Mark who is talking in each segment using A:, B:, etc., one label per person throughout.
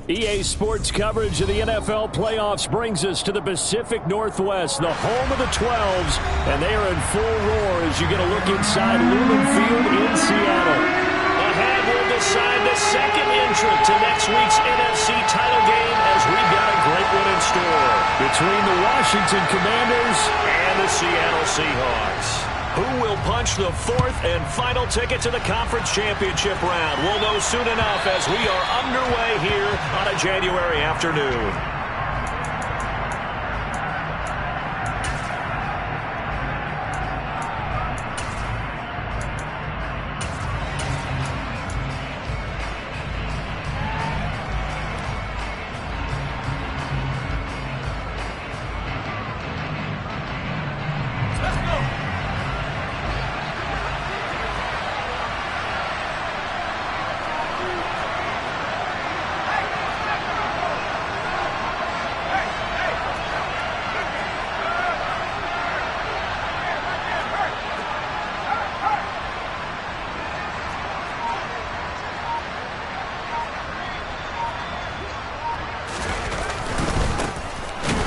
A: EA Sports coverage of the NFL playoffs brings us to the Pacific Northwest, the home of the 12s, and they are in full roar as you get a look inside Lumen Field in Seattle. Ahead will decide the second entrant to next week's NFC title game as we've got a great one in store between the Washington Commanders and the Seattle Seahawks. Who will punch the fourth and final ticket to the conference championship round? We'll know soon enough as we are underway here on a January afternoon.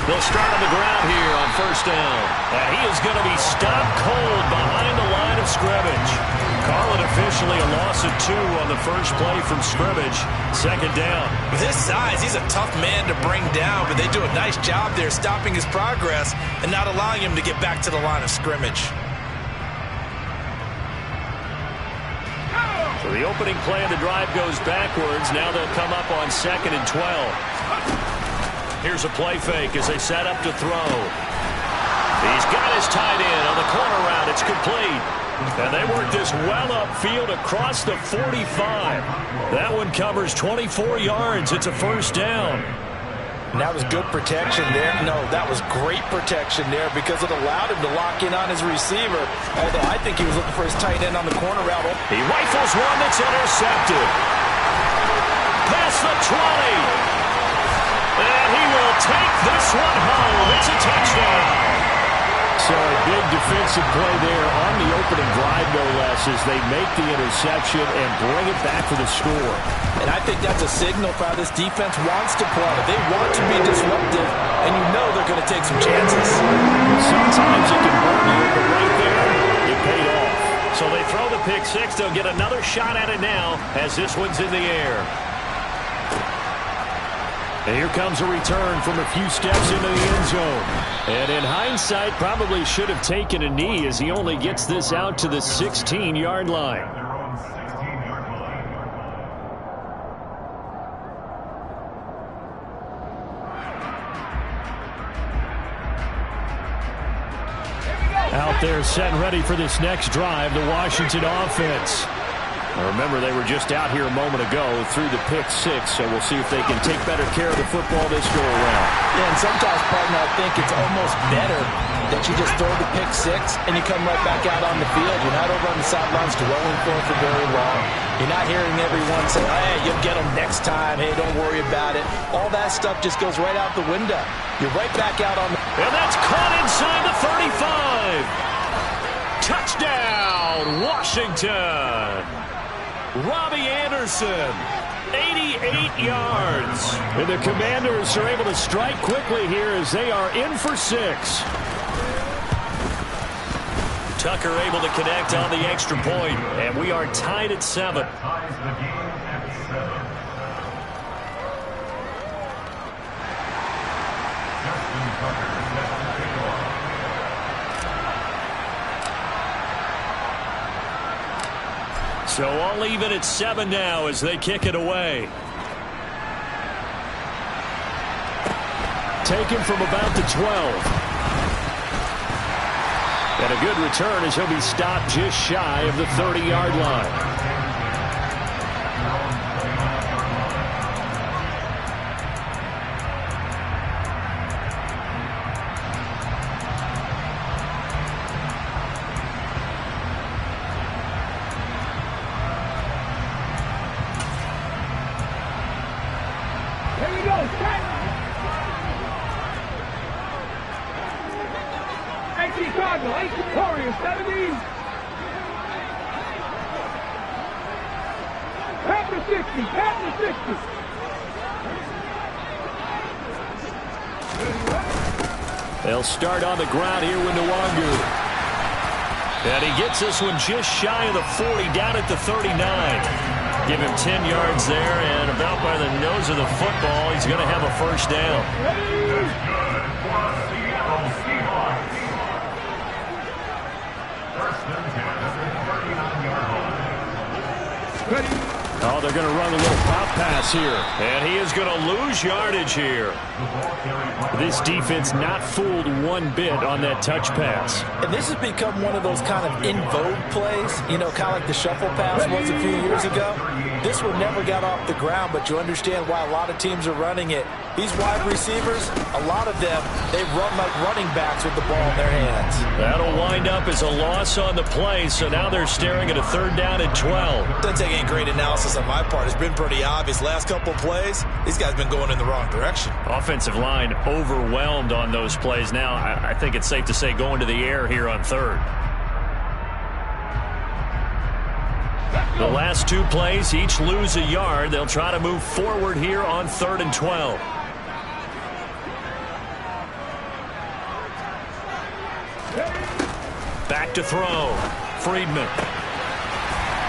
A: They'll start on the ground here on first down. And he is going to be stopped cold behind the line of scrimmage. Call it officially a loss of 2 on the first play from scrimmage. Second down.
B: With his size, he's a tough man to bring down, but they do a nice job there stopping his progress and not allowing him to get back to the line of scrimmage.
A: So the opening play of the drive goes backwards. Now they'll come up on 2nd and 12. Here's a play fake as they set up to throw. He's got his tight end on the corner route. It's complete. And they work this well upfield across the 45. That one covers 24 yards. It's a first down.
C: And that was good protection there. No, that was great protection there because it allowed him to lock in on his receiver. Although I think he was looking for his tight end on the corner route.
A: He rifles one that's intercepted. Past the 20. And he will take this one home. It's a touchdown. So a big defensive play there on the opening drive, no less, as they make the interception and bring it back for the score.
C: And I think that's a signal for how this defense wants to play. They want to be disruptive, and you know they're going to take some chances.
A: Sometimes it can burn you, but right there, it paid off. So they throw the pick six. They'll get another shot at it now as this one's in the air. And here comes a return from a few steps into the end zone. And in hindsight, probably should have taken a knee as he only gets this out to the 16-yard line. Out there set and ready for this next drive, the Washington offense. Remember, they were just out here a moment ago through the pick six, so we'll see if they can take better care of the football this go-around.
C: Yeah, and sometimes, partner, I think it's almost better that you just throw the pick six and you come right back out on the field. You're not over on the sidelines dwelling for very long. You're not hearing everyone say, hey, you'll get them next time. Hey, don't worry about it. All that stuff just goes right out the window. You're right back out on the...
A: And that's caught inside the 35. Touchdown, Washington. Robbie Anderson, 88 yards. And the Commanders are able to strike quickly here as they are in for 6. Tucker able to connect on the extra point, and we are tied at 7. So all even at 7 now as they kick it away. Taken from about the 12. And a good return as he'll be stopped just shy of the 30-yard line. They'll start on the ground here with Nwangu. And he gets this one just shy of the 40, down at the 39. Give him 10 yards there, and about by the nose of the football, he's going to have a first down. Oh, they're going to run a little pop pass here. And he is going to lose yardage here. This defense not fooled one bit on that touch pass.
C: And this has become one of those kind of in vogue plays, you know, kind of like the shuffle pass was a few years ago. This one never got off the ground, but you understand why a lot of teams are running it. These wide receivers, a lot of them, they run like running backs with the ball in their hands.
A: That'll wind up as a loss on the play, so now they're staring at a 3rd down and 12.
B: Doesn't take any great analysis on my part. It's been pretty obvious. Last couple of plays, these guys have been going in the wrong direction.
A: Offensive line overwhelmed on those plays. Now, I think it's safe to say going to the air here on 3rd. The last 2 plays, each lose a yard. They'll try to move forward here on 3rd and 12. Back to throw. Friedman.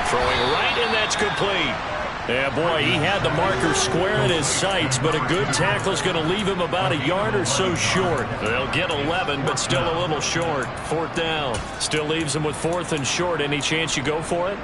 A: Throwing right, and that's complete. Yeah, boy, he had the marker square in his sights, but a good tackle is going to leave him about a yard or so short. They'll get 11, but still a little short. 4th down. Still leaves him with 4th and short. Any chance you go for it?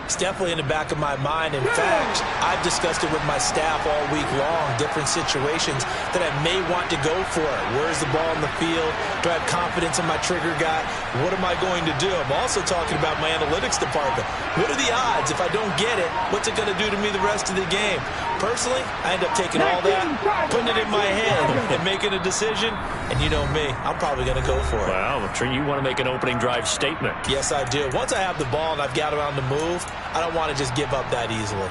C: It's definitely in the back of my mind. In fact, I've discussed it with my staff all week long, different situations that I may want to go for it. Where's the ball in the field? Do I have confidence in my trigger guy? What am I going to do? I'm also talking about my analytics department. What are the odds? If I don't get it, what's it going to do to me the rest of the game? Personally, I end up taking all that, putting it in my head, and making a decision. And you know me, I'm probably going to go for it.
A: Wow, you want to make an opening drive statement.
C: Yes, I do. Once I have the ball and I've got it on the move, I don't want to just give up that easily.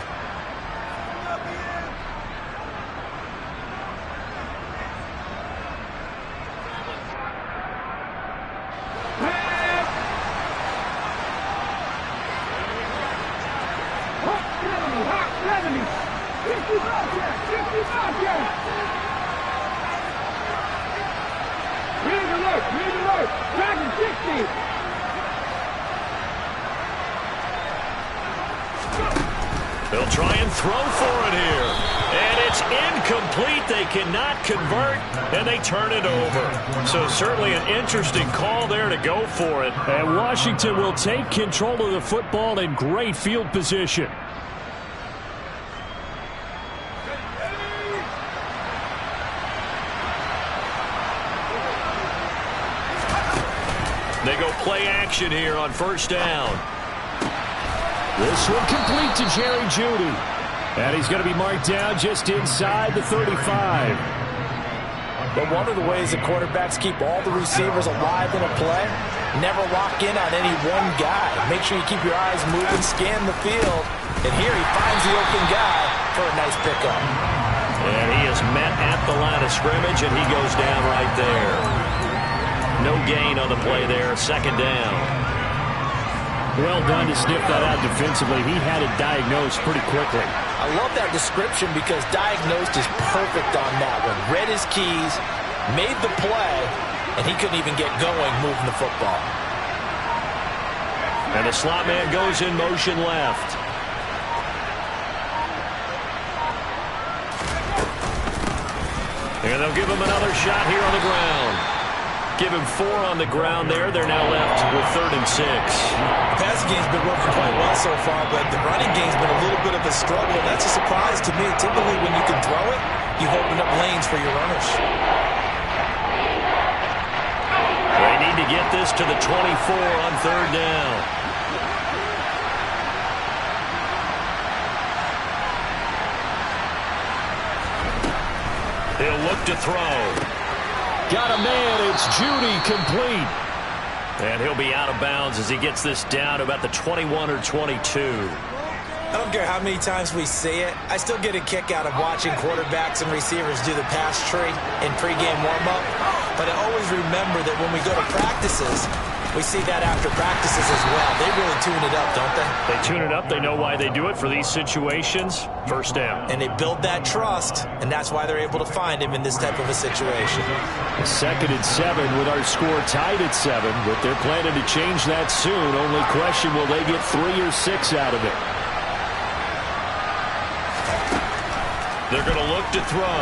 A: They'll try and throw for it here. And it's incomplete. They cannot convert, and they turn it over. So certainly an interesting call there to go for it. And Washington will take control of the football in great field position. They go play action here on 1st down. This one complete to Jerry Jeudy. And he's going to be marked down just inside the 35.
C: But one of the ways that quarterbacks keep all the receivers alive in a play, never lock in on any one guy. Make sure you keep your eyes moving, scan the field. And here he finds the open guy for a nice pickup.
A: And he is met at the line of scrimmage, and he goes down right there. No gain on the play there, 2nd down. Well done to sniff that out defensively. He had it diagnosed pretty quickly.
C: I love that description because diagnosed is perfect on that one. Read his keys, made the play, and he couldn't even get going moving the football.
A: And the slot man goes in motion left. And they'll give him another shot here on the ground. Give him 4 on the ground there. They're now left with 3rd and 6.
B: The passing game's been working quite well so far, but the running game's been a little bit of a struggle. That's a surprise to me. Typically, when you can throw it, you open up lanes for your runners.
A: They need to get this to the 24 on 3rd down. He'll look to throw. Got a man. It's Jeudy, complete. And he'll be out of bounds as he gets this down to about the 21 or 22.
C: I don't care how many times we see it. I still get a kick out of watching quarterbacks and receivers do the pass tree in pregame warm-up. But I always remember that when we go to practices,
B: We see that after practices as well. They really tune it up, don't they?
A: They tune it up. They know why they do it for these situations. First down.
B: And they build that trust, and that's why they're able to find him in this type of a situation.
A: 2nd and 7 with our score tied at 7, but they're planning to change that soon. Only question, will they get 3 or 6 out of it? They're going to look to throw.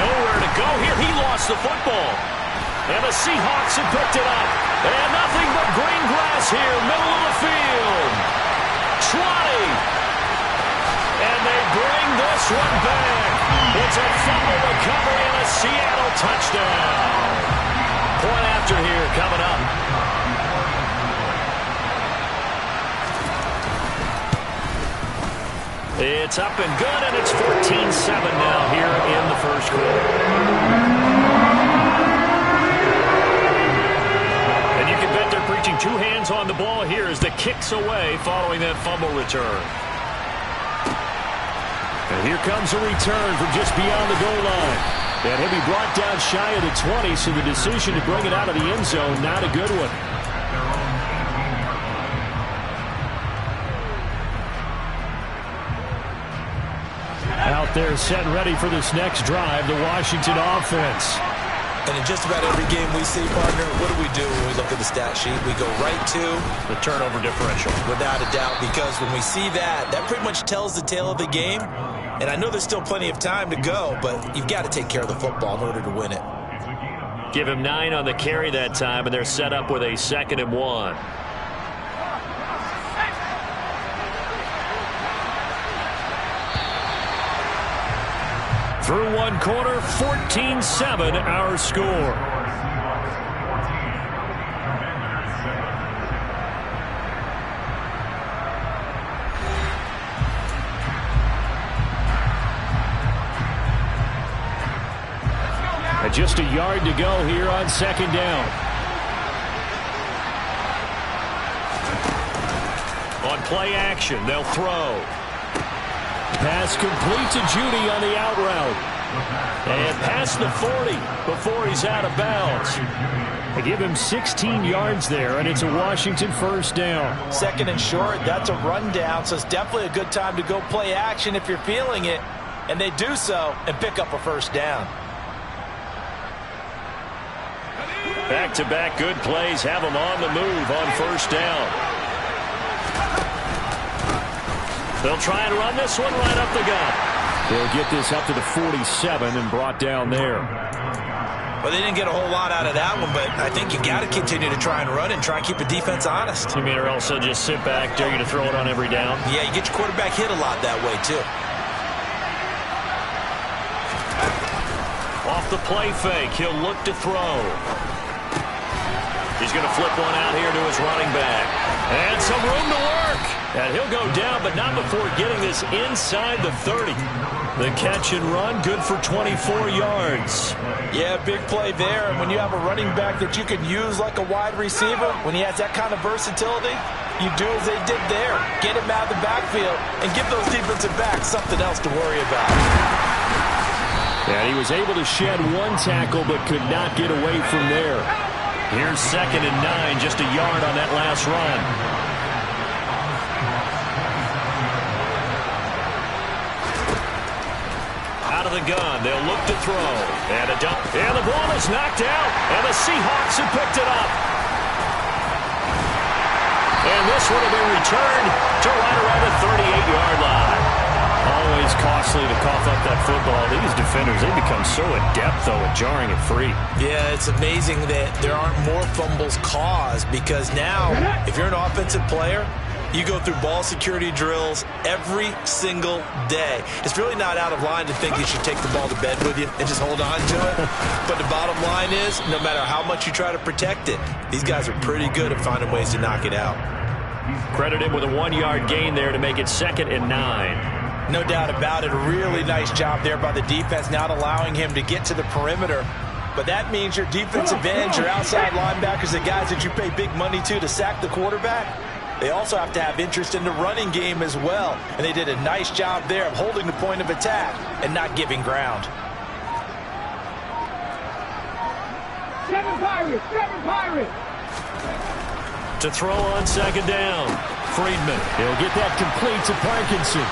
A: Nowhere to go here. He lost the football. And the Seahawks have picked it up. And nothing but green grass here, middle of the field. 20. And they bring this one back. It's a fumble recovery and a Seattle touchdown. Point after here coming up. It's up and good, and it's 14-7 now here in the first quarter. Preaching 2 hands on the ball here as the kick's away following that fumble return. And here comes a return from just beyond the goal line. And he'll be brought down shy of the 20, so the decision to bring it out of the end zone, not a good one. Out there set and ready for this next drive, the Washington offense.
B: And in just about every game we see, partner, what do when we look at the stat sheet? We go right to
A: the turnover differential.
B: Without a doubt, because when we see that, that pretty much tells the tale of the game. And I know there's still plenty of time to go, but you've got to take care of the football in order to win it.
A: Give him 9 on the carry that time, and they're set up with a 2nd and 1. Through one quarter, 14-7 our score. And just a yard to go here on 2nd down. On play action, they'll throw. Pass complete to Judy on the out route. And past the 40 before he's out of bounds. They give him 16 yards there, and it's a Washington first down.
C: 2nd and short, that's a rundown, so it's definitely a good time to go play action if you're feeling it. And they do so and pick up a first down.
A: Back-to-back good plays have them on the move on first down. They'll try and run this one right up the gut. They'll get this up to the 47 and brought down there.
B: Well, they didn't get a whole lot out of that one, but I think you got to continue to try and run and try and keep the defense honest.
A: You mean, or else they'll just sit back, dare you to throw it on every down?
B: Yeah, you get your quarterback hit a lot that way, too.
A: Off the play fake, he'll look to throw. He's going to flip one out here to his running back. And some room to work. And he'll go down, but not before getting this inside the 30. The catch and run, good for 24 yards.
C: Yeah, big play there. And when you have a running back that you can use like a wide receiver, when he has that kind of versatility, you do as they did there. Get him out of the backfield and give those defensive backs something else to worry about.
A: And he was able to shed one tackle, but could not get away from there. Here's 2nd and 9, just a yard on that last run. Out of the gun, they'll look to throw. And a dump. And the ball is knocked out. And the Seahawks have picked it up. And this one will be returned to right around the 38-yard line. Always costly to cough up that football. These defenders, they become so adept, though, at jarring it free.
B: Yeah, it's amazing that there aren't more fumbles caused, because now, if you're an offensive player, you go through ball security drills every single day. It's really not out of line to think you should take the ball to bed with you and just hold on to it. But the bottom line is, no matter how much you try to protect it, these guys are pretty good at finding ways to knock it out.
A: Credit him with a 1-yard gain there to make it 2nd and 9.
C: No doubt about it. A really nice job there by the defense, not allowing him to get to the perimeter. But that means your defensive ends, your outside linebackers, the guys that you pay big money to sack the quarterback, they also have to have interest in the running game as well. And they did a nice job there of holding the point of attack and not giving ground.
D: 7 Pirates! 7 Pirates!
A: To throw on second down. Friedman. He'll get that complete to Parkinson.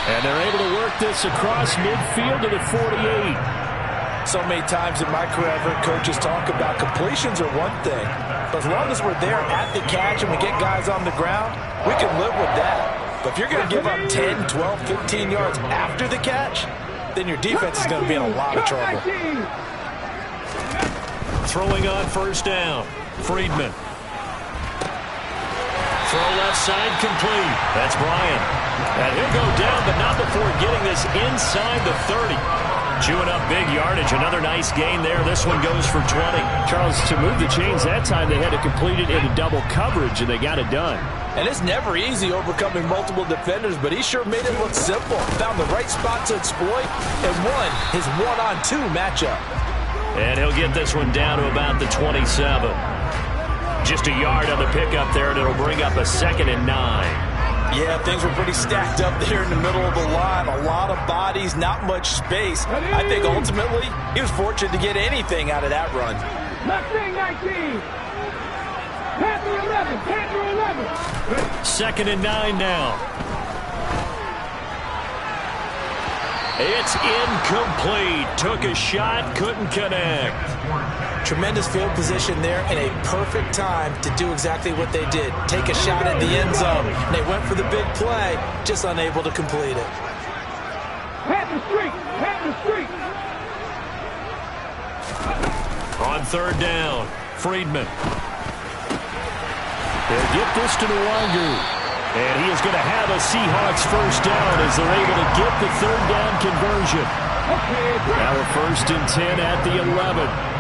A: And they're able to work this across midfield to the 48.
C: So many times in my career, I've heard coaches talk about completions are one thing. But as long as we're there at the catch and we get guys on the ground, we can live with that. But if you're going to give up 10, 12, 15 yards after the catch, then your defense is going to be in a lot of trouble.
A: Throwing on first down. Friedman. Throw left side complete. That's Bryant. And he'll go down, but not before getting this inside the 30. Chewing up big yardage. Another nice gain there. This one goes for 20.
D: Charles, to move the chains that time, they had to complete it into double coverage, and they got it done.
C: And it's never easy overcoming multiple defenders, but he sure made it look simple. Found the right spot to exploit and won his one-on-two matchup.
A: And he'll get this one down to about the 27. Just a yard on the pickup there, and it'll bring up a 2nd and 9.
C: Yeah, things were pretty stacked up there in the middle of the line. A lot of bodies, not much space. I think ultimately he was fortunate to get anything out of that run.
E: Left wing 19. Panther 11. Panther 11.
A: 2nd and 9 now. It's incomplete. Took a shot, couldn't connect.
C: Tremendous field position there and a perfect time to do exactly what they did. Take a shot at the end zone. And they went for the big play, just unable to complete it.
E: Panther Street. Panther Street.
A: On third down, Friedman. They'll get this to Nwangu. And he is going to have a Seahawks first down as they're able to get the third down conversion. Now a 1st and 10 at the 11.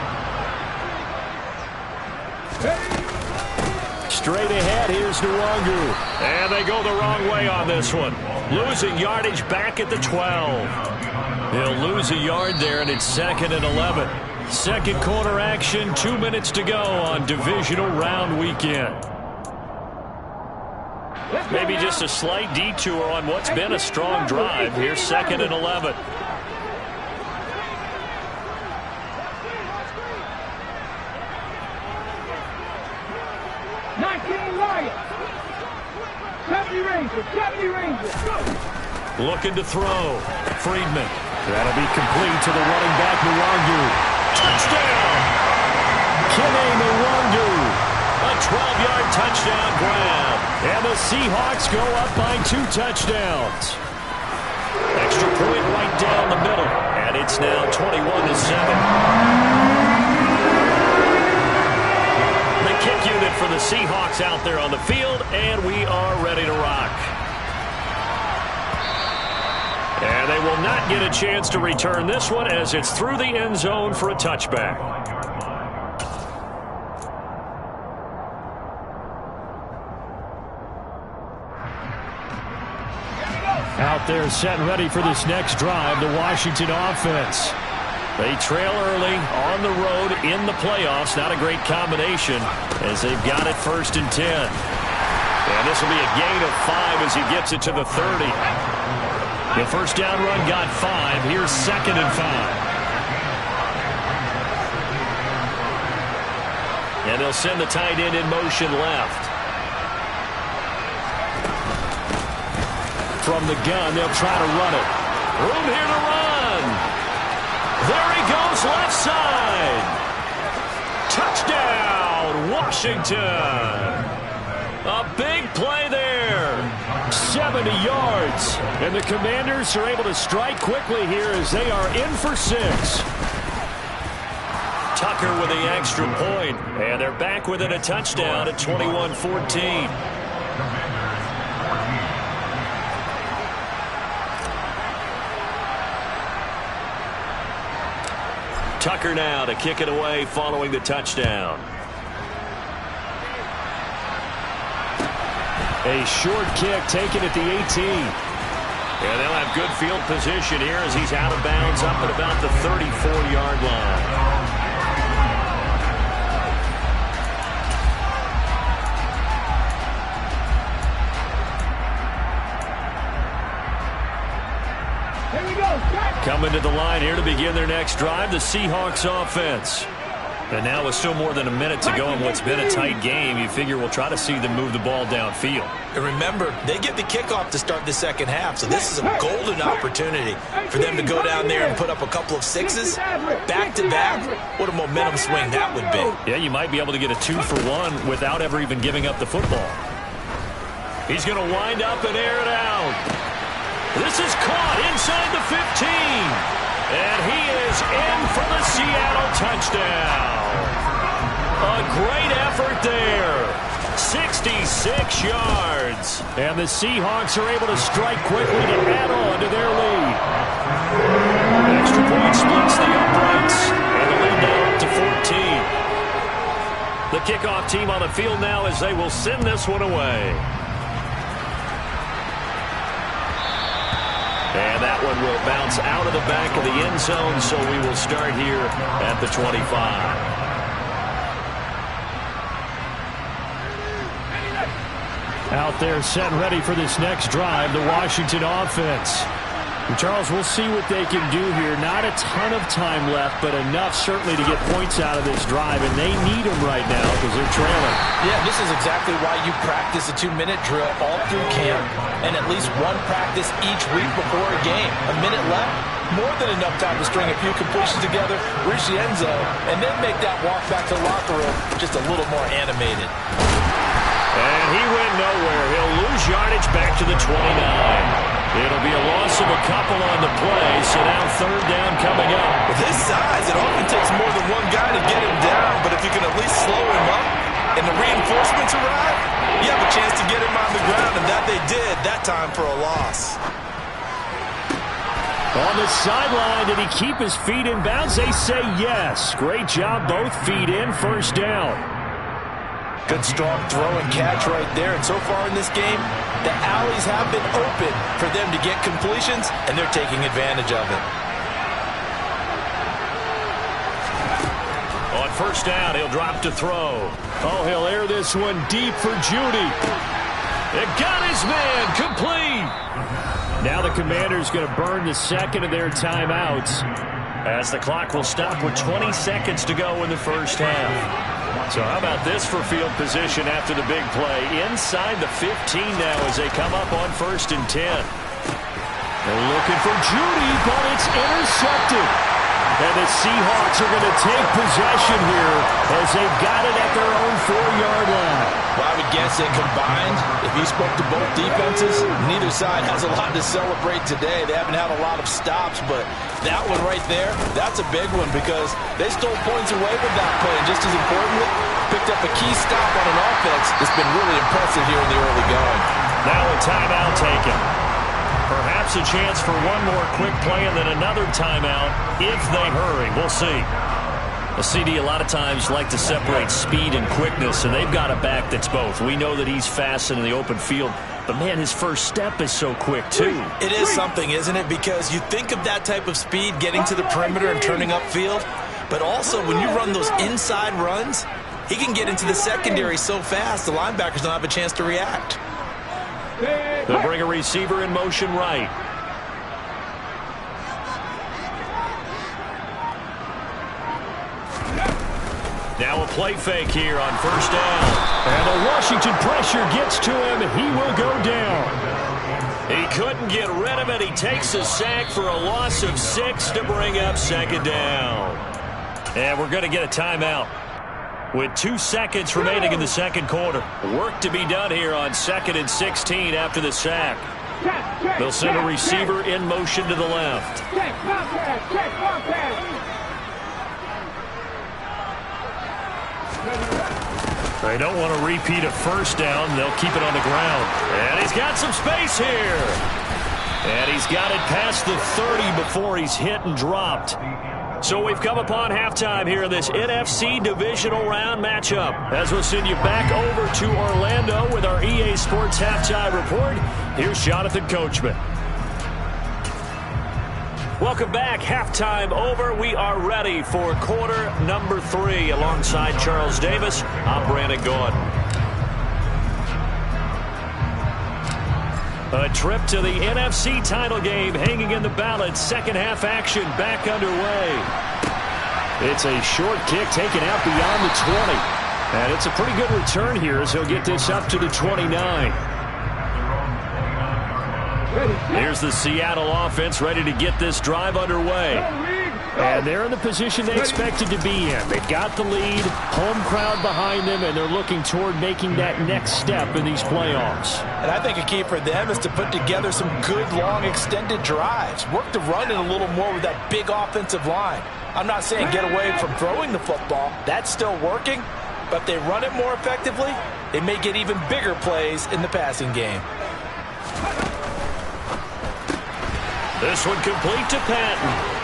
A: Straight ahead, here's Nwangu. And they go the wrong way on this one. Losing yardage back at the 12. They'll lose a yard there, and it's 2nd and 11. Second quarter action, 2 minutes to go on divisional round weekend. Maybe just a slight detour on what's been a strong drive. Here's 2nd and 11. Looking to throw. Friedman. That'll be complete to the running back, Nwangu. Touchdown! Kene Nwangu. A 12-yard touchdown grab. And the Seahawks go up by 2 touchdowns. Extra point right down the middle. And it's now 21-7. The kick unit for the Seahawks out there on the field, and we are ready to rock. And they will not get a chance to return this one as it's through the end zone for a touchback. Out there set and ready for this next drive, the Washington offense. They trail early on the road in the playoffs. Not a great combination as they've got it 1st and 10. And this will be a gain of 5 as he gets it to the 30. The first down run got 5. Here's 2nd and 5. And they'll send the tight end in motion left. From the gun, they'll try to run it. Room here to run. There he goes, left side. Touchdown, Washington. A big play there. 70 yards. And the Commanders are able to strike quickly here as they are in for 6. Tucker with the extra point. And they're back within a touchdown at 21-14. Tucker now to kick it away following the touchdown. A short kick taken at the 18. And they'll have good field position here as he's out of bounds up at about the 34-yard line. Coming to the line here to begin their next drive, the Seahawks offense. And now with still more than a minute to go in what's been a tight game, you figure we'll try to see them move the ball downfield.
B: And remember, they get the kickoff to start the second half, so this is a golden opportunity for them to go down there and put up a couple of sixes back-to-back. What a momentum swing that would be.
A: Yeah, you might be able to get a 2-for-1 without ever even giving up the football. He's going to wind up and air it out. This is caught inside the 15. And he is in for the Seattle touchdown. A great effort there. 66 yards. And the Seahawks are able to strike quickly to add on to their lead. Extra point splits the uprights. And the lead now up to 14. The kickoff team on the field now as they will send this one away. And that one will bounce out of the back of the end zone, so we will start here at the 25. Out there set ready for this next drive, the Washington offense. And Charles, we'll see what they can do here. Not a ton of time left, but enough certainly to get points out of this drive, and they need them right now because they're trailing.
C: Yeah, this is exactly why you practice a 2-minute drill all through camp and at least one practice each week before a game. A minute left, more than enough time to string a few completions together, reach the end zone, and then make that walk back to the locker room just a little more animated.
A: And he went nowhere. He'll lose yardage back to the 29. It'll be a loss of a couple on the play, so now third down coming up.
B: With his size, it often takes more than one guy to get him down, but if you can at least slow him up and the reinforcements arrive, you have a chance to get him on the ground, and that they did that time for a loss.
A: On the sideline, did he keep his feet in bounds? They say yes. Great job, both feet in, first down.
B: Good strong throw and catch right there. And so far in this game, the alleys have been open for them to get completions, and they're taking advantage of it.
A: On first down, he'll drop to throw. Oh, he'll air this one deep for Judy. It got his man complete. Now the Commanders going to burn the second of their timeouts as the clock will stop with 20 seconds to go in the first half. So how about this for field position after the big play? Inside the 15 now as they come up on 1st and 10. They're looking for Judy, but it's intercepted. And the Seahawks are going to take possession here as they've got it at their own 4-yard line.
B: Well, I would guess that combined, if you spoke to both defenses, neither side has a lot to celebrate today. They haven't had a lot of stops, but that one right there, that's a big one because they stole points away with that play. And just as importantly, picked up a key stop on an offense that's been really impressive here in the early going.
A: Now a timeout taken. Perhaps a chance for one more quick play and then another timeout if they hurry. We'll see. A CD a lot of times like to separate speed and quickness, and they've got a back that's both. We know that he's fast in the open field, but, man, his first step is so quick, too.
B: It is something, isn't it? Because you think of that type of speed getting to the perimeter and turning upfield, but also when you run those inside runs, he can get into the secondary so fast the linebackers don't have a chance to react.
A: They'll bring a receiver in motion right. Now a play fake here on first down. And the Washington pressure gets to him. He will go down. He couldn't get rid of it. He takes a sack for a loss of 6 to bring up second down. And we're going to get a timeout with 2 seconds remaining in the second quarter. Work to be done here on 2nd and 16 after the sack. They'll send a receiver in motion to the left. They don't want to repeat a first down. They'll keep it on the ground. And he's got some space here. And he's got it past the 30 before he's hit and dropped. So we've come upon halftime here in this NFC divisional round matchup. As we'll send you back over to Orlando with our EA Sports Halftime Report, here's Jonathan Coachman. Welcome back. Halftime over. We are ready for quarter number 3. Alongside Charles Davis, I'm Brandon Gordon. A trip to the NFC title game hanging in the balance. Second half action back underway. It's a short kick taken out beyond the 20. And it's a pretty good return here as he'll get this up to the 29. Here's the Seattle offense ready to get this drive underway. And they're in the position they expected to be in. They've got the lead, home crowd behind them, and they're looking toward making that next step in these playoffs.
C: And I think a key for them is to put together some good, long, extended drives. Work the run in a little more with that big offensive line. I'm not saying get away from throwing the football. That's still working. But if they run it more effectively, they may get even bigger plays in the passing game.
A: This one complete to Patton.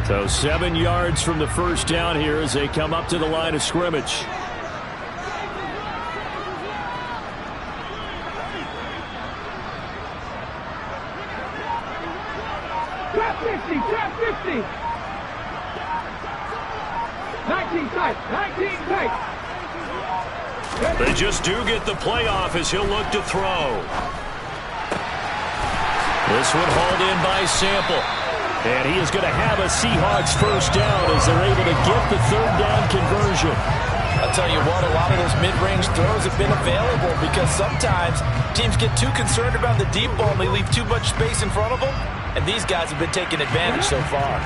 A: So 7 yards from the first down here as they come up to the line of scrimmage.
E: Trap 50. 19 tight. 19 tight.
A: They just do get the playoff as he'll look to throw. This one hauled in by Sample. And he is going to have a Seahawks first down as they're able to get the third down conversion.
C: I'll tell you what, a lot of those mid-range throws have been available because sometimes teams get too concerned about the deep ball and they leave too much space in front of them. And these guys have been taking advantage so far.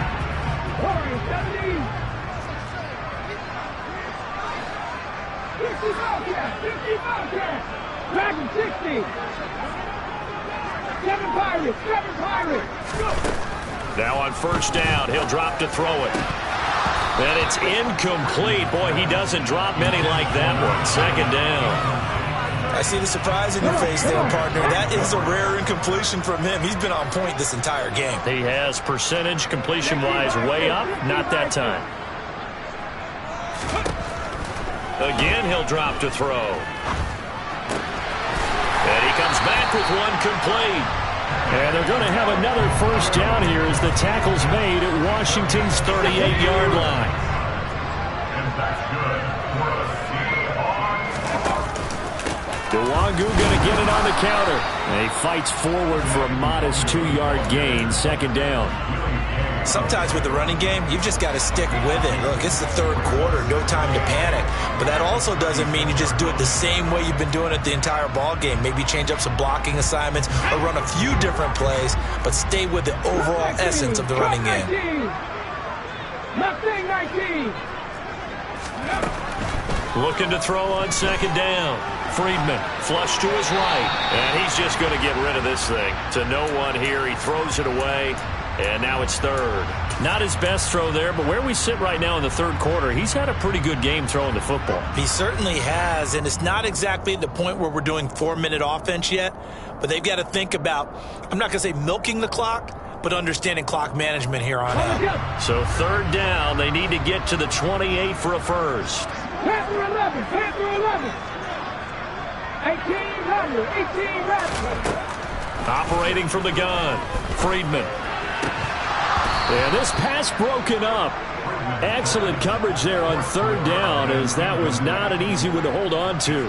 E: 70. 50 Bobcats. Dragon 60. 7 Pirates. Go.
A: Now on first down, he'll drop to throw it. And it's incomplete. Boy, he doesn't drop many like that one. Second down.
B: I see the surprise in your face there, partner. That is a rare incompletion from him. He's been on point this entire game.
A: He has percentage completion-wise way up. Not that time. Again, he'll drop to throw. And he comes back with one complete. And they're going to have another first down here as the tackle's made at Washington's 38-yard line. Nwangu going to get it on the counter. And he fights forward for a modest 2-yard gain, second down.
B: Sometimes with the running game, you've just got to stick with it. Look, it's the third quarter, no time to panic. But that also doesn't mean you just do it the same way you've been doing it the entire ball game. Maybe change up some blocking assignments or run a few different plays, but stay with the overall essence of the running game.
E: 19.
A: Looking to throw on second down. Friedman flush to his right. And he's just going to get rid of this thing. To no one here. He throws it away. And now it's third. Not his best throw there, but where we sit right now in the third quarter, he's had a pretty good game throwing the football.
B: He certainly has, and it's not exactly at the point where we're doing 4-minute offense yet, but they've got to think about, I'm not going to say milking the clock, but understanding clock management here on out.
A: So third down, they need to get to the 28 for a first.
E: Panther 11. 18 Raptors.
A: Operating from the gun, Friedman. And this pass broken up. Excellent coverage there on third down, as that was not an easy one to hold on to.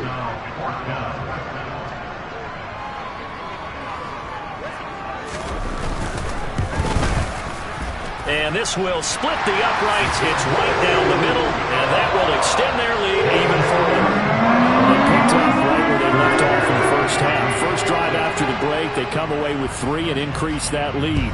A: And this will split the uprights. It's right down the middle, and that will extend their lead even further. They picked up right where they left off in the first half. First drive after the break, they come away with 3 and increase that lead.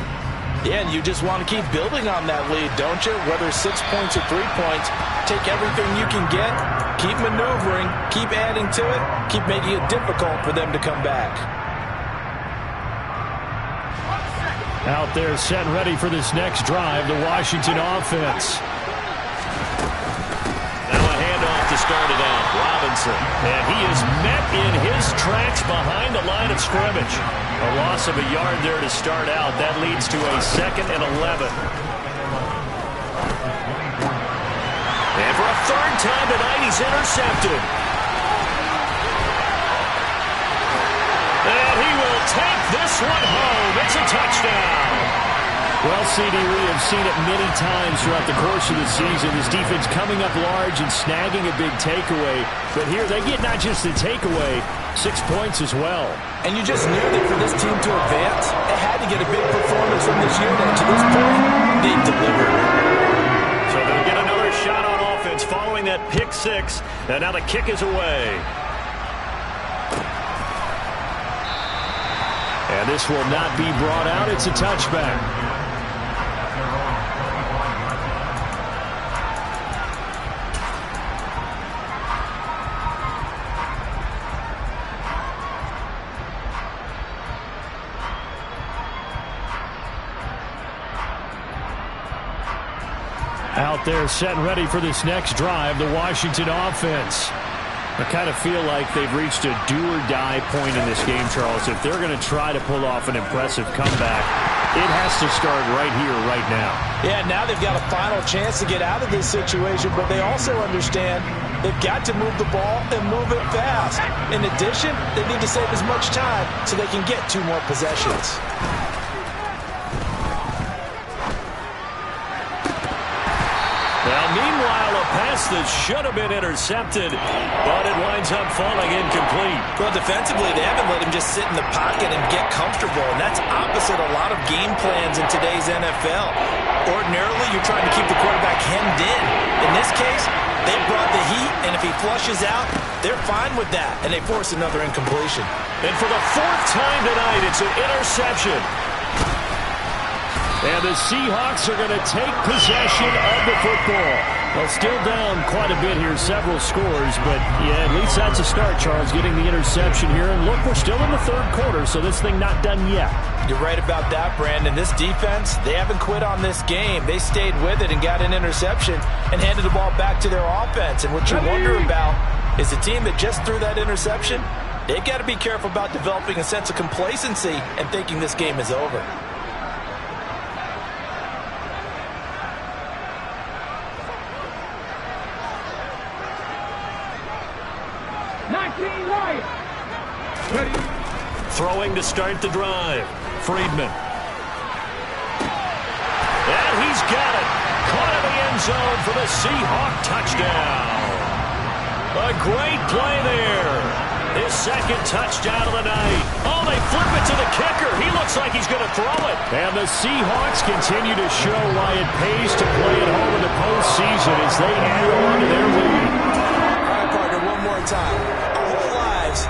C: Yeah, and you just want to keep building on that lead, don't you? Whether 6 points or 3 points, take everything you can get, keep maneuvering, keep adding to it, keep making it difficult for them to come back.
A: Out there set and ready for this next drive, the Washington offense. Now a handoff to start it out. Robinson. And he is met in his tracks behind the line of scrimmage. A loss of a yard there to start out. That leads to a 2nd and 11. And for a third time tonight, he's intercepted. And he will take this one home. It's a touchdown. Well, CD, we have seen it many times throughout the course of the season. This defense coming up large and snagging a big takeaway. But here they get not just the takeaway, 6 points as well.
C: And you just knew that for this team to advance, it had to get a big performance from this unit. To this point, they've delivered.
A: So they'll get another shot on offense following that pick six. And now the kick is away. And this will not be brought out. It's a touchback. Out there set and ready for this next drive, the Washington offense. I kind of feel like they've reached a do-or-die point in this game, Charles. If they're going to try to pull off an impressive comeback, it has to start right here, right now.
C: Yeah, now they've got a final chance to get out of this situation, but they also understand they've got to move the ball and move it fast. In addition, they need to save as much time so they can get 2 more possessions.
A: Well, meanwhile, a pass that should have been intercepted, but it winds up falling incomplete.
B: Well, defensively, they haven't let him just sit in the pocket and get comfortable, and that's opposite a lot of game plans in today's NFL. Ordinarily, you're trying to keep the quarterback hemmed in. In this case, they brought the heat, and if he flushes out, they're fine with that, and they force another incompletion.
A: And for the 4th time tonight, it's an interception. And the Seahawks are going to take possession of the football. Well, still down quite a bit here, several scores, but yeah, at least that's a start, Charles, getting the interception here. And look, we're still in the 3rd quarter, so this thing not done yet.
C: You're right about that, Brandon. This defense, they haven't quit on this game. They stayed with it and got an interception and handed the ball back to their offense. And what you wonder about is the team that just threw that interception, they've got to be careful about developing a sense of complacency and thinking this game is over.
A: Throwing to start the drive. Friedman. And he's got it. Caught in the end zone for the Seahawk touchdown. A great play there. His 2nd touchdown of the night. Oh, they flip it to the kicker. He looks like he's going to throw it. And the Seahawks continue to show why it pays to play at home in the postseason as they hang on to their lead.
C: All right, partner, one more time.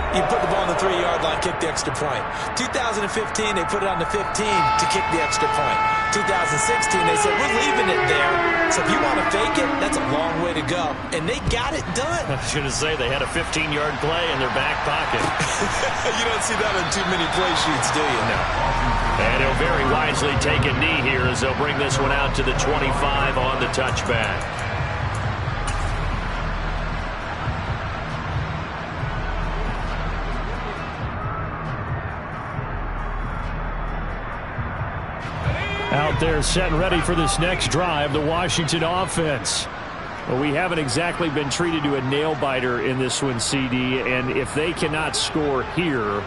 C: You put the ball on the 3-yard line, kick the extra point. 2015, they put it on the 15 to kick the extra point. 2016, they said, we're leaving it there. So if you want to fake it, that's a long way to go. And they got it done.
A: I was going to say, they had a 15-yard play in their back pocket.
C: You don't see that on too many play sheets, do you?
A: No. And he'll very wisely take a knee here as they'll bring this one out to the 25 on the touchback. Out there set and ready for this next drive, the Washington offense. Well, we haven't exactly been treated to a nail-biter in this one, CD, and if they cannot score here,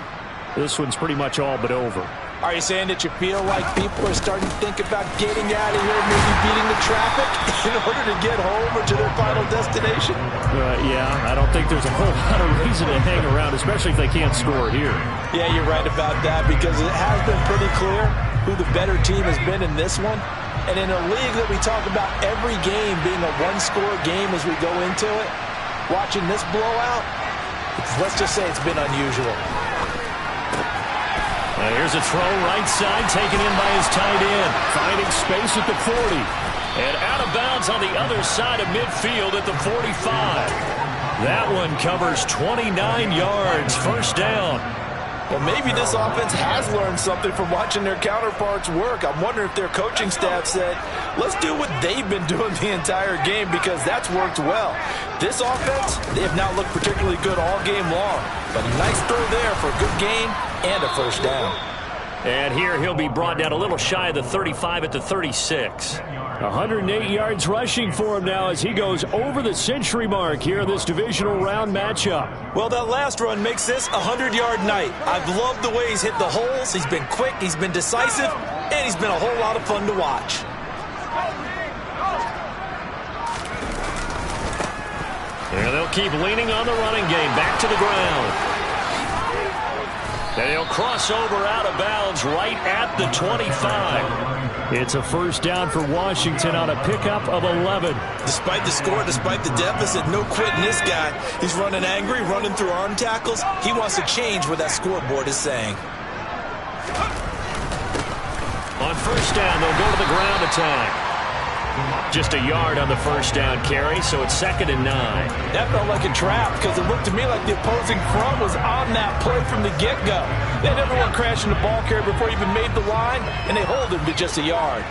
A: this one's pretty much all but over.
C: Are you saying that you feel like people are starting to think about getting out of here, maybe beating the traffic in order to get home or to their final destination?
A: Yeah, I don't think there's a whole lot of reason to hang around, especially if they can't score here.
C: Yeah, you're right about that because it has been pretty clear who the better team has been in this one. And in a league that we talk about every game being a one-score game as we go into it, watching this blowout, let's just say it's been unusual.
A: Here's a throw right side, taken in by his tight end. Finding space at the 40. And out of bounds on the other side of midfield at the 45. That one covers 29 yards. First down.
C: Well, maybe this offense has learned something from watching their counterparts work. I'm wondering if their coaching staff said, let's do what they've been doing the entire game because that's worked well. This offense, they have not looked particularly good all game long. But a nice throw there for a good gain and a first down.
A: And here he'll be brought down a little shy of the 35 at the 36. 108 yards rushing for him now as he goes over the century mark here in this divisional round matchup.
B: Well, that last run makes this a 100-yard night. I've loved the way he's hit the holes. He's been quick. He's been decisive. and he's been a whole lot of fun to watch.
A: And they'll keep leaning on the running game. Back to the ground. And he'll cross over out of bounds right at the 25. It's a first down for Washington on a pickup of 11.
B: Despite the score, despite the deficit, no quitting this guy. He's running angry, running through arm tackles. He wants to change what that scoreboard is saying.
A: On first down, they'll go to the ground attack. Just a yard on the first down carry, so it's 2nd and 9.
C: That felt like a trap because it looked to me like the opposing front was on that play from the get-go. They had everyone crashing the ball carrier before he even made the line, and they hold him to just a yard.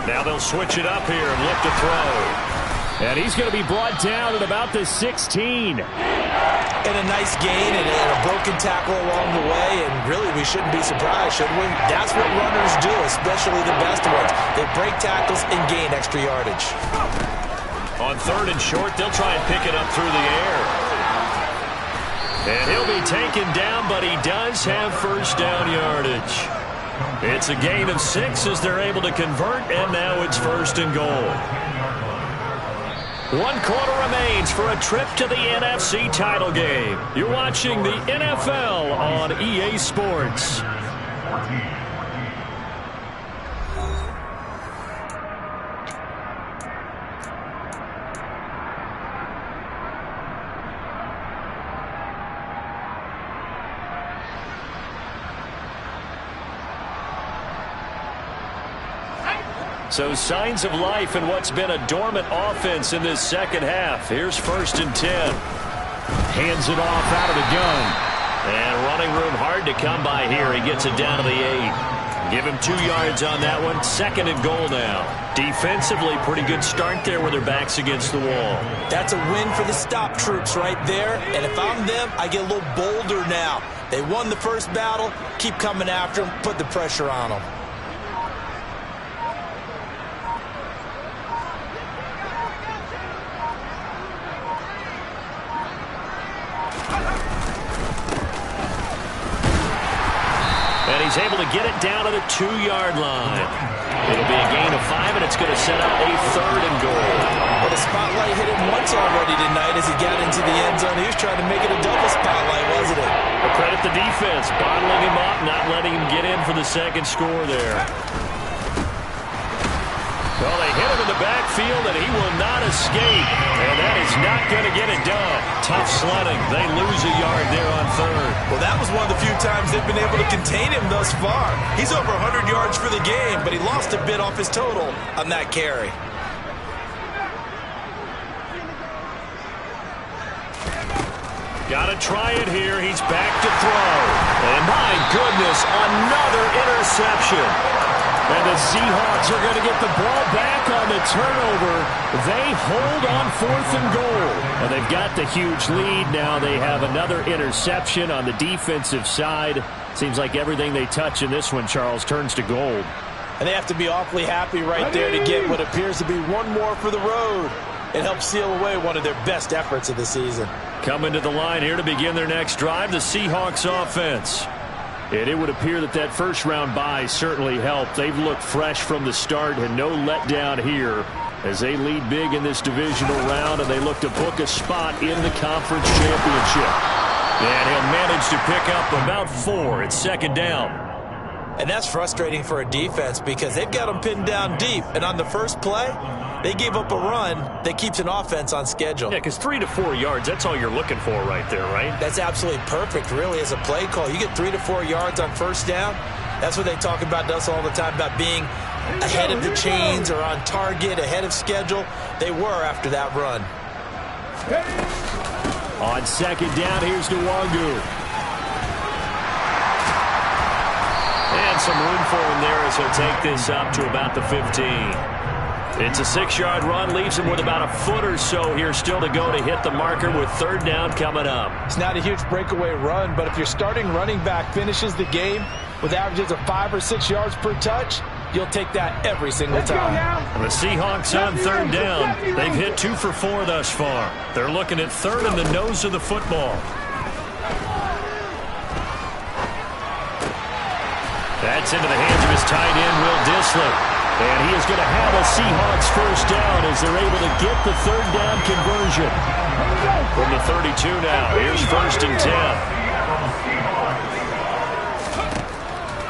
A: Now they'll switch it up here and look to throw. And he's going to be brought down at about the 16.
B: And a nice gain and a broken tackle along the way, and really we shouldn't be surprised, should we? That's what runners do, especially the best ones. They break tackles and gain extra yardage.
A: On 3rd and short, they'll try and pick it up through the air. And he'll be taken down, but he does have first down yardage. It's a gain of 6 as they're able to convert, and now it's 1st and goal. 1 quarter remains for a trip to the NFC title game. You're watching the NFL on EA Sports. So signs of life in what's been a dormant offense in this second half. Here's 1st and 10. Hands it off out of the gun. And running room hard to come by here. He gets it down to the 8. Give him 2 yards on that one. 2nd and goal now. Defensively, pretty good start there with their backs against the wall.
B: That's a win for the stop troops right there. And if I'm them, I get a little bolder now. They won the first battle. Keep coming after them. Put the pressure on them.
A: He's able to get it down to the 2-yard line. It'll be a gain of 5, and it's going to set up a 3rd and goal.
B: Well, the spotlight hit him once already tonight as he got into the end zone. He was trying to make it a double spotlight, wasn't it?
A: Well, credit the defense, bottling him up, not letting him get in for the second score there. Well, they hit him in the backfield, and he will not escape. And that is not going to get it done. Tough sledding. They lose a yard there on 3rd.
B: Well, that was one of the few times they've been able to contain him thus far. He's over 100 yards for the game, but he lost a bit off his total on that carry.
A: Got to try it here. He's back to throw. And my goodness, another interception. And the Seahawks are going to get the ball back on the turnover. They hold on 4th and goal. And they've got the huge lead. Now they have another interception on the defensive side. Seems like everything they touch in this one, Charles, turns to gold.
C: And they have to be awfully happy right there to get what appears to be one more for the road. It helps seal away one of their best efforts of the season.
A: Coming to the line here to begin their next drive, the Seahawks offense. And it would appear that that first-round bye certainly helped. They've looked fresh from the start and no letdown here as they lead big in this divisional round, and they look to book a spot in the conference championship. And he'll manage to pick up about 4. It's 2nd down.
B: And that's frustrating for a defense because they've got them pinned down deep. And on the first play, they gave up a run that keeps an offense on schedule.
A: Yeah, because 3 to 4 yards, that's all you're looking for right there, right?
B: That's absolutely perfect, really, as a play call. You get 3 to 4 yards on first down. That's what they talk about us all the time, about being ahead of the chains or on target, ahead of schedule. They were after that run.
A: On 2nd down, here's Nwangu. And some room for him there as he'll take this up to about the 15. It's a 6-yard run, leaves him with about a foot or so here still to go to hit the marker with 3rd down coming up.
C: It's not a huge breakaway run, but if your starting running back finishes the game with averages of 5 or 6 yards per touch, you'll take that every single time.
A: And the Seahawks on 3rd down. They've hit 2 for 4 thus far. They're looking at 3rd in the nose of the football. That's into the hands of his tight end, Will Dissler. And he is going to have a Seahawks first down as they're able to get the third down conversion. From the 32 now, here's 1st and 10.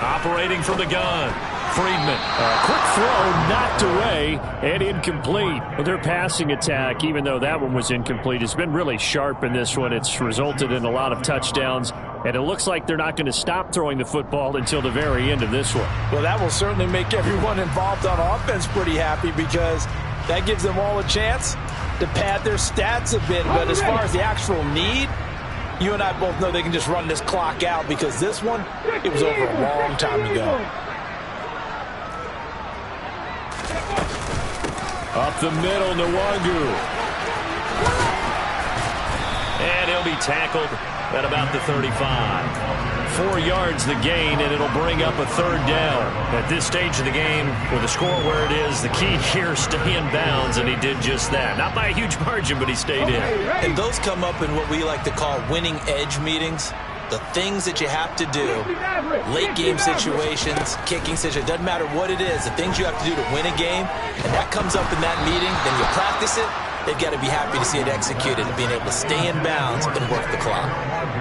A: Operating from the gun, Friedman. Quick throw, knocked away, and incomplete. Well, their passing attack, even though that one was incomplete, has been really sharp in this one. It's resulted in a lot of touchdowns, and it looks like they're not going to stop throwing the football until the very end of this one.
C: Well, that will certainly make everyone involved on offense pretty happy because that gives them all a chance to pad their stats a bit. But as far as the actual need, you and I both know they can just run this clock out because this one, it was over a long time ago.
A: Up the middle, Nwangu. And he'll be tackled at about the 35. 4 yards the gain, and it'll bring up a third down. At this stage of the game, with the score where it is, the key here is stay in bounds, and he did just that. Not by a huge margin, but he stayed in.
B: And those come up in what we like to call winning edge meetings. The things that you have to do, late game situations, kicking situations, doesn't matter what it is, the things you have to do to win a game, and that comes up in that meeting, then you practice it. They've got to be happy to see it executed and being able to stay in bounds and work the clock.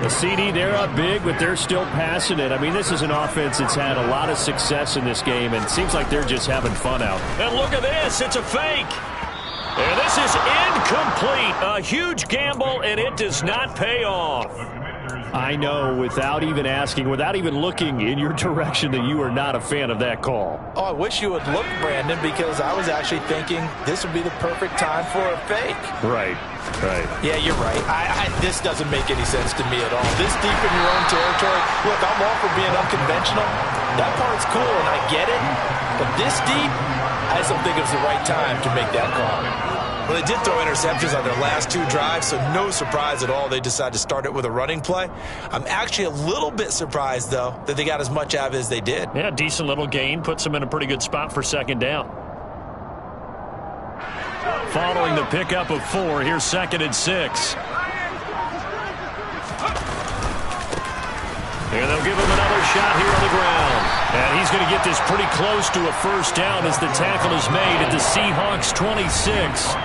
A: The CD, they're up big, but they're still passing it. I mean, this is an offense that's had a lot of success in this game, and it seems like they're just having fun out. And look at this. It's a fake. And this is incomplete. A huge gamble, and it does not pay off. I know, without even asking, without even looking in your direction, that you are not a fan of that call.
C: Oh, I wish you would look, Brandon, because I was actually thinking this would be the perfect time for a fake.
A: Right.
C: Yeah, you're right. This doesn't make any sense to me at all. This deep in your own territory, look, I'm all for being unconventional. That part's cool, and I get it. But this deep, I just don't think it's the right time to make that call.
B: Well, they did throw interceptions on their last 2 drives, so no surprise at all they decided to start it with a running play. I'm actually a little bit surprised, though, that they got as much out of it as they did.
A: Yeah, decent little gain. Puts them in a pretty good spot for 2nd down. Following the pickup of 4, here's 2nd and 6. And they'll give him another shot here on the ground. And he's going to get this pretty close to a first down as the tackle is made at the Seahawks 26.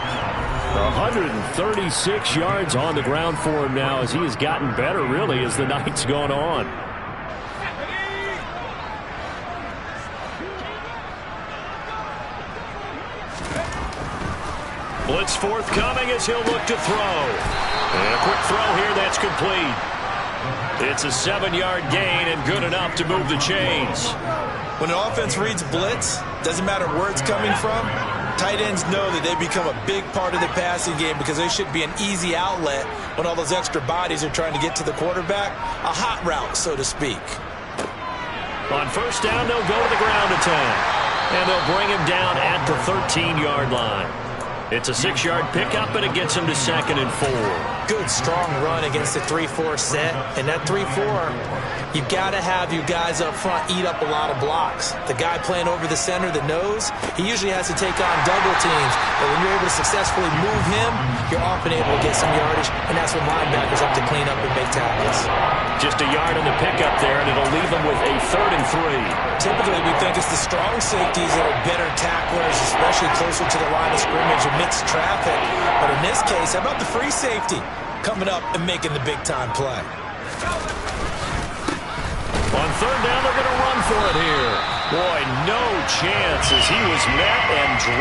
A: 136 yards on the ground for him now as he has gotten better, really, as the night's gone on. Blitz forthcoming as he'll look to throw. And a quick throw here, that's complete. It's a 7-yard gain and good enough to move the chains.
B: When an offense reads blitz, doesn't matter where it's coming from, tight ends know that they become a big part of the passing game because they should be an easy outlet when all those extra bodies are trying to get to the quarterback. A hot route, so to speak.
A: On first down, they'll go to the ground attack. And they'll bring him down at the 13-yard line. It's a 6-yard pickup, and it gets him to 2nd and 4.
B: Good, strong run against the 3-4 set. And that 3-4, you've got to have you guys up front eat up a lot of blocks. The guy playing over the center, the nose, he usually has to take on double teams. But when you're able to successfully move him, you're often able to get some yardage, and that's when linebackers have to clean up and make tackles.
A: Just a yard on the pickup there, and it'll leave them with a 3rd and 3.
B: Typically, we think it's the strong safeties that are better tacklers, especially closer to the line of scrimmage amidst traffic. But in this case, how about the free safety coming up and making the big-time play?
A: On 3rd down, they're going to run for it here. Boy, no chance as he was met and dropped.